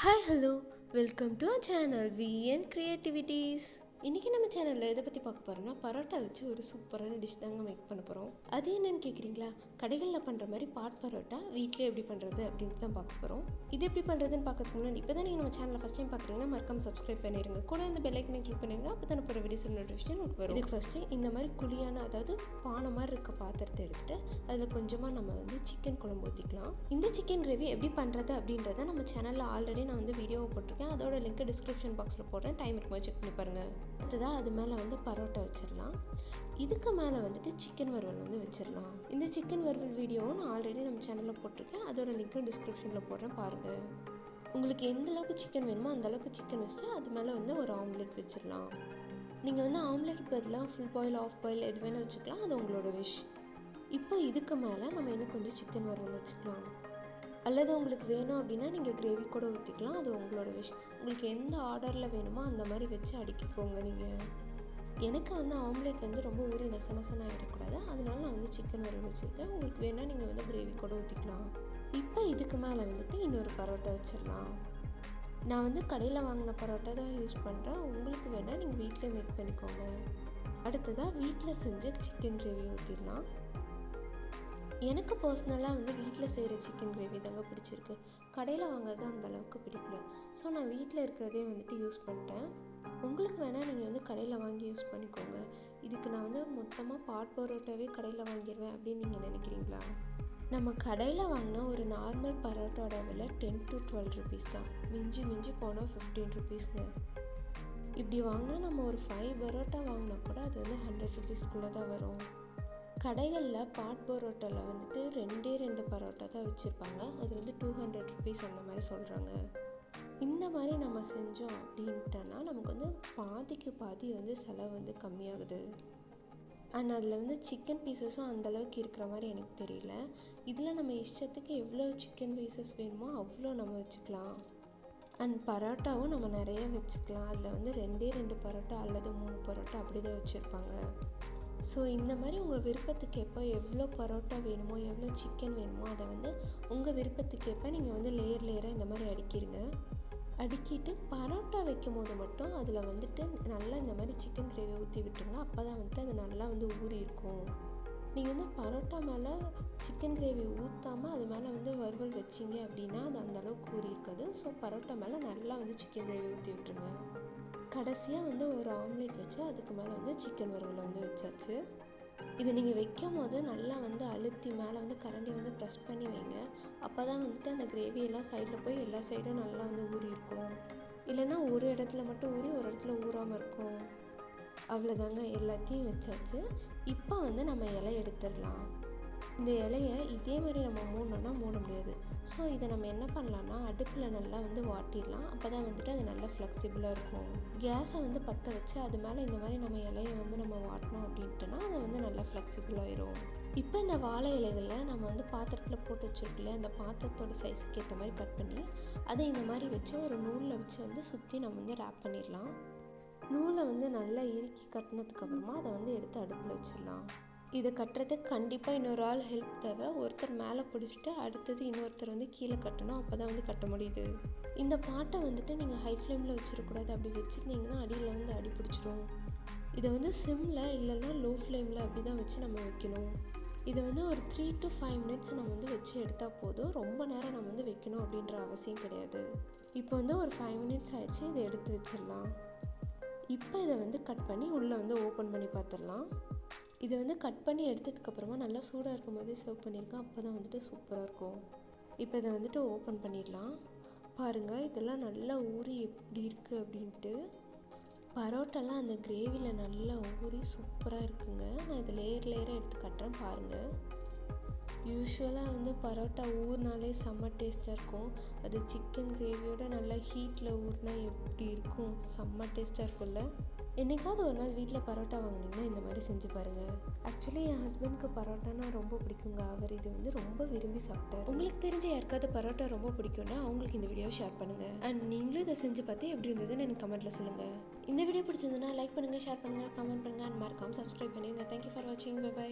Hi, hello, welcome to our channel VN Creativities. இன்னைக்கு நம்ம சேனல்ல எதை பத்தி பார்க்க போறோம்னா பரோட்டா வச்சு ஒரு சூப்பரான டிஷ் தாங்க மேக் பண்ண போறோம். அது என்னன்னு கேக்குறீங்களா? கடைகளில் பண்ற மாதிரி பாட் பரோட்டா வீட்லயே எப்படி பண்றது அப்படின்னு தான் பார்க்க போறோம். இது எப்படி பண்றதுன்னு பார்க்கறதுக்கு முன்னாடி இப்பதான் நீங்க நம்ம சேனலை ஃபர்ஸ்ட் டைம் பார்க்குறீங்கன்னா மறக்காம சப்ஸ்கிரைப் பண்ணிருங்க. கூட இந்த பெல் ஐக்கனை கிளிக் பண்ணுங்க. அப்பதான் போற வீடியோஸ் நோட்டிஃபிகேஷன் உங்களுக்கு வரும். இதுக்கு ஃபர்ஸ்ட் இந்த மாதிரி குழியான அதாவது பானை மாதிரி இருக்க பாத்திரத்தை எடுத்துட்டு அதுல கொஞ்சமா நம்ம சிக்கன் குழம்பு ஊற்றிக்கலாம். இந்த சிக்கன் கிரேவி எப்படி பண்றது அப்படின்றத நம்ம சேனல்ல ஆல்ரெடி நான் வீடியோவை போட்டிருக்கேன். அதோட லிங்க் டிஸ்கிரிப்ஷன் பாக்ஸ்ல போடுறேன். டைம் இருக்கும்போது செக் பண்ணி பாருங்க. அடுத்ததாக அது மேலே பரோட்டா வச்சிடலாம். இதுக்கு மேலே சிக்கன் வறுவல் வச்சிடலாம். இந்த சிக்கன் வறுவல் வீடியோவும் நான் ஆல்ரெடி நம்ம சேனலில் போட்டிருக்கேன். அதோட லிங்க்கும் டிஸ்கிரிப்ஷனில் போடுறேன், பாருங்கள். உங்களுக்கு எந்த அளவுக்கு சிக்கன் வேணுமோ அந்த அளவுக்கு சிக்கன் வச்சுட்டு அது மேலே ஒரு ஆம்லெட் வச்சிடலாம். நீங்கள் ஆம்லெட் பதிலாக ஃபுல் பாயில் ஆஃப் பாயில் எது வேணால் வச்சுக்கலாம், அது உங்களோட விஷ். இப்போ இதுக்கு மேலே நம்ம இன்னும் கொஞ்சம் சிக்கன் வறுவல் வச்சுக்கலாம். அல்லது உங்களுக்கு வேணும் அப்படின்னா நீங்கள் கிரேவி கூட ஊற்றிக்கலாம், அது உங்களோட விஷ். உங்களுக்கு எந்த ஆர்டரில் வேணுமோ அந்த மாதிரி வச்சு அடுக்கிக்கோங்க. நீங்கள் எனக்கு ஆம்லெட் ரொம்ப ஊறி நசநசன்னு ஆகிடக்கூடாது, அதனால நான் சிக்கன் வறுவல் வச்சுருக்கேன். உங்களுக்கு வேணால் நீங்கள் கிரேவி கூட ஊற்றிக்கலாம். இப்போ இதுக்கு மேலே இன்னொரு பரோட்டா வச்சிடலாம். நான் கடையில் வாங்கின பரோட்டா தான் யூஸ் பண்ணுறேன். உங்களுக்கு வேணால் நீங்கள் வீட்டிலே மேக் பண்ணிக்கோங்க. அடுத்ததாக வீட்டில் செஞ்ச சிக்கன் கிரேவி ஊற்றிடலாம். எனக்கு பர்சனலாக வீட்டில் செய்கிற சிக்கன் கிரேவி தாங்க பிடிச்சிருக்கு. கடையில் வாங்குறது அந்த அளவுக்கு பிடிக்கல. ஸோ நான் வீட்டில் இருக்கிறதே யூஸ் பண்ணிட்டேன். உங்களுக்கு வேணால் நீங்கள் கடையில் வாங்கி யூஸ் பண்ணிக்கோங்க. இதுக்கு நான் மொத்தமாக பாட் பரோட்டாவே கடையில் வாங்கிடுவேன் அப்படின்னு நீங்கள் நினைக்கிறீங்களா? நம்ம கடையில் வாங்கினா ஒரு நார்மல் பரோட்டாவோட விலை 10 to 12 ருபீஸ் தான். மிஞ்சி மிஞ்சி போனால் 15 ருபீஸ்ங்க. இப்படி வாங்கினா நம்ம ஒரு 5 பரோட்டா வாங்கினா கூட அது 100 ருபீஸ்க்குள்ளே தான் வரும். கடைகளில் பாட் பரோட்டாவில் ரெண்டு பரோட்டா தான் வச்சுருப்பாங்க. அது 200 ருபீஸ் அந்த மாதிரி சொல்கிறாங்க. இந்த மாதிரி நம்ம செஞ்சோம் அப்படின்ட்டோன்னா நமக்கு பாதிக்கு பாதி செலவு கம்மியாகுது. அண்ட் அதில் சிக்கன் பீசஸும் அந்தளவுக்கு இருக்கிற மாதிரி எனக்கு தெரியல. இதில் நம்ம இஷ்டத்துக்கு எவ்வளோ சிக்கன் பீசஸ் வேணுமோ அவ்வளோ நம்ம வச்சுக்கலாம். அண்ட் பரோட்டாவும் நம்ம நிறைய வச்சுக்கலாம். அதில் ரெண்டு பரோட்டா அல்லது 3 பரோட்டா அப்படி தான் வச்சுருப்பாங்க. ஸோ இந்த மாதிரி உங்கள் விருப்பத்துக்கு எப்போ எவ்வளோ பரோட்டா வேணுமோ எவ்வளோ சிக்கன் வேணுமோ அதை உங்கள் விருப்பத்துக்கு எப்போ நீங்கள் லேயராக இந்த மாதிரி அடுக்கிட்டு பரோட்டா வைக்கும் போது மட்டும் அதில் நல்லா இந்த மாதிரி சிக்கன் கிரேவி ஊற்றி விட்டுருங்க. அப்போ தான் அது நல்லா ஊறி இருக்கும். நீங்கள் பரோட்டா மேலே சிக்கன் கிரேவி ஊற்றாமல் அது மேலே வறுவல் வச்சிங்க அப்படின்னா அது அந்தளவுக்கு ஊறி இருக்காது. ஸோ பரோட்டா மேலே நல்லா சிக்கன் கிரேவி ஊற்றி விட்டுருங்க. கடைசியாக ஒரு ஆம்லேட் வச்சு அதுக்கு மேலே சிக்கன் வறுவல் வச்சாச்சு. இதை நீங்கள் வைக்கும் போது நல்லா அழுத்தி மேலே கரண்டி ப்ரெஸ் பண்ணி வைங்க. அப்போ தான் அந்த கிரேவியெல்லாம் சைடில் போய் எல்லா சைடும் நல்லா ஊறி இருக்கும். இல்லைன்னா ஒரு இடத்துல மட்டும் ஊறி ஒரு இடத்துல ஊறாமல் இருக்கும். அவ்வளோதாங்க, எல்லாத்தையும் வச்சாச்சு. இப்போ நம்ம இலை எடுத்துடலாம். இந்த இலையை இதே மாதிரி நம்ம மூடணும்னா மூட முடியாது. ஸோ இதை நம்ம என்ன பண்ணலான்னா அடுப்பில் நல்லா வாட்டிடலாம். அப்போ தான் அது நல்லா ஃப்ளெக்சிபிளாக இருக்கும். கேஸை பற்ற வச்சு அது மேலே இந்த மாதிரி நம்ம இலையை நம்ம வாட்டினோம் அப்படின்ட்டுனா அது நல்லா ஃப்ளெக்சிபிளாகிடும். இப்போ இந்த வாழை இலைகளில் நம்ம பாத்திரத்தில் போட்டு வச்சுருக்கல அந்த பாத்திரத்தோட சைஸுக்கு ஏற்ற மாதிரி கட் பண்ணி அதை இந்த மாதிரி வச்சு ஒரு நூலில் வச்சு சுற்றி நம்ம ரேப் பண்ணிடலாம். நூலை நல்லா இறுக்கி கட்டினதுக்கப்புறமா அதை எடுத்து அடுப்பில் வச்சிடலாம். இதை கட்டுறதுக்கு கண்டிப்பாக இன்னொரு ஆள் ஹெல்ப் தேவை. ஒருத்தர் மேலே பிடிச்சிட்டு அடுத்தது இன்னொருத்தர் கீழே கட்டணும். அப்போ தான் கட்ட முடியுது. இந்த பாட்டை நீங்கள் ஹை ஃப்ளேமில் வச்சிடக்கூடாது. அப்படி வச்சுருந்தீங்கன்னா அடியில் அடி பிடிச்சிடும். இதை சிம்மில் இல்லைன்னா லோ ஃப்ளேமில் அப்படி தான் வச்சு நம்ம வைக்கணும். இதை ஒரு 3 to 5 மினிட்ஸ் நம்ம வச்சு எடுத்தால் போதும். ரொம்ப நேரம் நம்ம வைக்கணும் அப்படின்ற அவசியம் கிடையாது. இப்போ ஒரு 5 மினிட்ஸ் ஆயிடுச்சு. இதை எடுத்து வச்சிடலாம். இப்போ இதை கட் பண்ணி உள்ளே ஓப்பன் பண்ணி பார்த்துடலாம். இதை கட் பண்ணி எடுத்ததுக்கப்புறமா நல்லா சூடாக இருக்கும் போதே சர்வ் பண்ணியிருக்கேன். அப்போ தான் சூப்பராக இருக்கும். இப்போ இதை ஓப்பன் பண்ணிடலாம். பாருங்கள், இதெல்லாம் நல்லா ஊறி எப்படி இருக்குது அப்படின்ட்டு. பரோட்டாலாம் அந்த கிரேவியில் நல்லா ஊறி சூப்பராக இருக்குங்க. நான் இதை லேயராக எடுத்து கட்டுறேன், பாருங்கள். யூஸ்வலாக பரோட்டா ஊறினாலே செம்ம டேஸ்ட்டாக இருக்கும். அது சிக்கன் கிரேவியோட நல்லா ஹீட்டில் ஊறினா எப்படி இருக்கும், செம்ம டேஸ்ட்டாக இருக்கும்ல. என்னைக்காவது ஒரு நாள் வீட்டில் பரோட்டா வாங்கினீங்கன்னா இந்த மாதிரி செஞ்சு பாருங்கள். ஆக்சுவலி என் ஹஸ்பண்ட்க்கு பரோட்டானா ரொம்ப பிடிக்குங்க. அவர் இது ரொம்ப விரும்பி சாப்பிட்டார். உங்களுக்கு தெரிஞ்ச யாருக்காவது பரோட்டா ரொம்ப பிடிக்கும்னா அவங்களுக்கு இந்த வீடியோ ஷேர் பண்ணுங்கள். அண்ட் நீங்களும் இதை செஞ்சு பார்த்து எப்படி இருந்ததுன்னு எனக்கு கமெண்ட்டில் சொல்லுங்கள். இந்த வீடியோ பிடிச்சிருந்ததுன்னா லைக் பண்ணுங்கள், ஷேர் பண்ணுங்கள், கமெண்ட் பண்ணுங்கள் அண்ட் மறக்காமல் சப்ஸ்கிரைப் பண்ணிடுங்க. தேங்க்யூ ஃபார் வாட்சிங். பை.